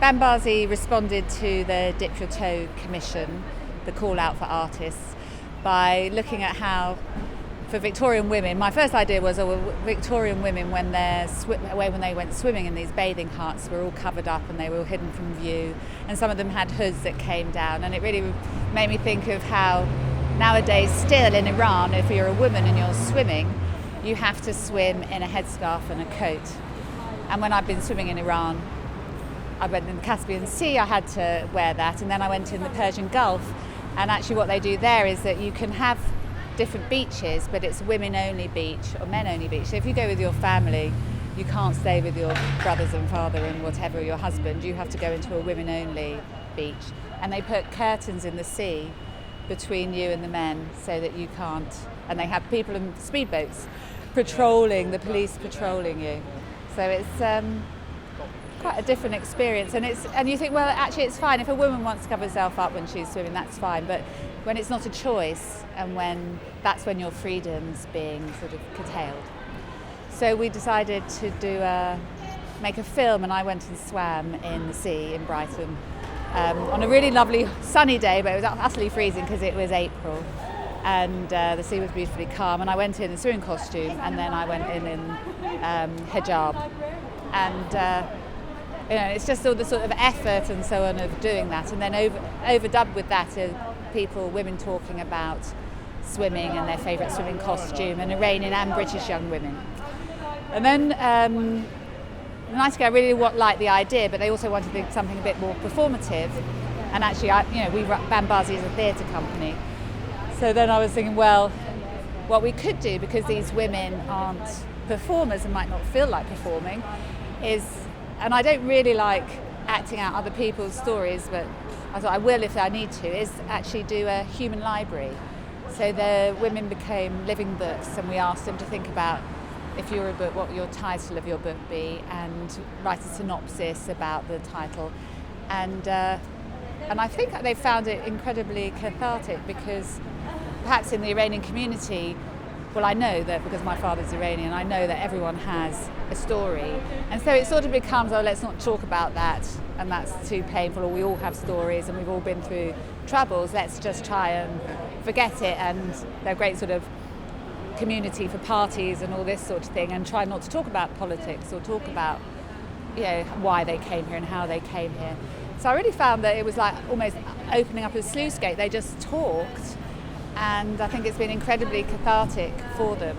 BandBazi responded to the Dip Your Toe Commission, the call out for artists, by looking at how, for Victorian women, my first idea was, Victorian women, when they went swimming in these bathing huts, were all covered up and they were all hidden from view, and some of them had hoods that came down, and it really made me think of how nowadays still in Iran, if you're a woman and you're swimming, you have to swim in a headscarf and a coat. And when I've been swimming in Iran, I went in the Caspian Sea, I had to wear that, and then I went in the Persian Gulf, and actually what they do there is that you can have different beaches, but it's women-only beach or men-only beach. So if you go with your family, you can't stay with your brothers and father and whatever, your husband, you have to go into a women-only beach. And they put curtains in the sea between you and the men so that you can't, and they have people in speedboats patrolling, the police patrolling you. So it's quite a different experience, and you think, well, actually it's fine if a woman wants to cover herself up when she's swimming, that's fine, but when it's not a choice, and that's when your freedom's being sort of curtailed. So we decided to make a film, and I went and swam in the sea in Brighton on a really lovely sunny day, but it was utterly freezing because it was April, and the sea was beautifully calm, and I went in swimming costume, and then I went in hijab, and it's just all the sort of effort and so on of doing that, and then overdubbed with that are women talking about swimming and their favourite swimming costume, and Iranian and British young women. And then the nice guy really liked the idea, but they also wanted something a bit more performative. And actually, BandBazi is a theatre company. So then I was thinking, well, what we could do, because these women aren't performers and might not feel like performing, is, and I don't really like acting out other people's stories, but I thought I will if I need to, is actually do a human library. So the women became living books, and we asked them to think about, if you're a book, what would your title of your book be, and write a synopsis about the title. And I think they found it incredibly cathartic, because perhaps in the Iranian community, well, I know that because my father's Iranian, I know that everyone has a story. And so it sort of becomes, oh, let's not talk about that, and that's too painful, or we all have stories and we've all been through troubles, let's just try and forget it. And they're great sort of community for parties and all this sort of thing, and try not to talk about politics or talk about, why they came here and how they came here. So I really found that it was like almost opening up a sluice gate. They just talked, and I think it's been incredibly cathartic for them.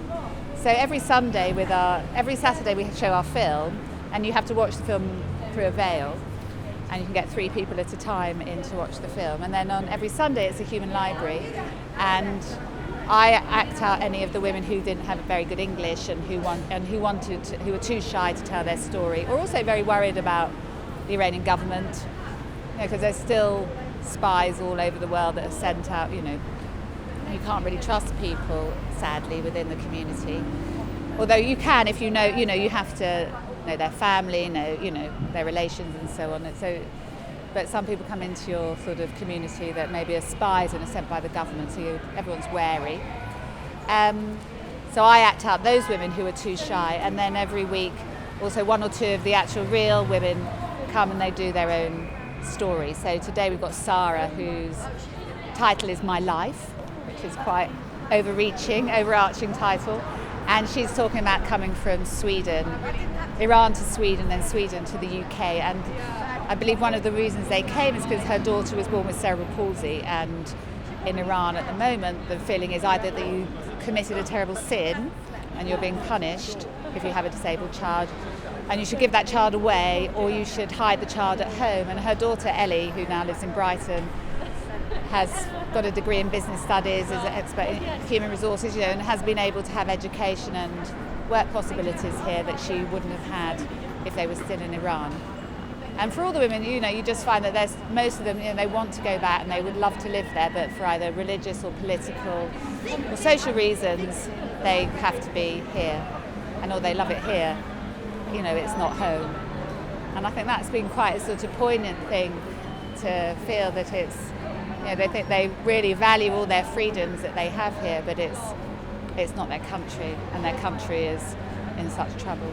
So every Saturday we show our film, and you have to watch the film through a veil, and you can get 3 people at a time in to watch the film. And then on every Sunday it's a human library, and I act out any of the women who didn't have very good English and who were too shy to tell their story, or also very worried about the Iranian government, because there's still spies all over the world that are sent out. You can't really trust people, sadly, within the community. Although you can, if you have to know their family, know their relations and so on. But some people come into your sort of community that maybe are spies and are sent by the government, so everyone's wary. So I act out those women who are too shy, and then every week also 1 or 2 of the actual real women come and they do their own story. So today we've got Sarah, whose title is My Life, which is quite overarching title, and she's talking about coming from Iran to Sweden, then Sweden to the UK, and I believe one of the reasons they came is because her daughter was born with cerebral palsy, and in Iran at the moment the feeling is either that you committed a terrible sin and you're being punished if you have a disabled child, and you should give that child away, or you should hide the child at home. And her daughter Ellie, who now lives in Brighton, has got a degree in business studies, is an expert in human resources, and has been able to have education and work possibilities here that she wouldn't have had if they were still in Iran. And for all the women, you just find that most of them, they want to go back and they would love to live there, but for either religious or political or social reasons, they have to be here, or they love it here. It's not home. And I think that's been quite a sort of poignant thing to feel that it's, they think they really value all their freedoms that they have here, but it's not their country, and their country is in such trouble.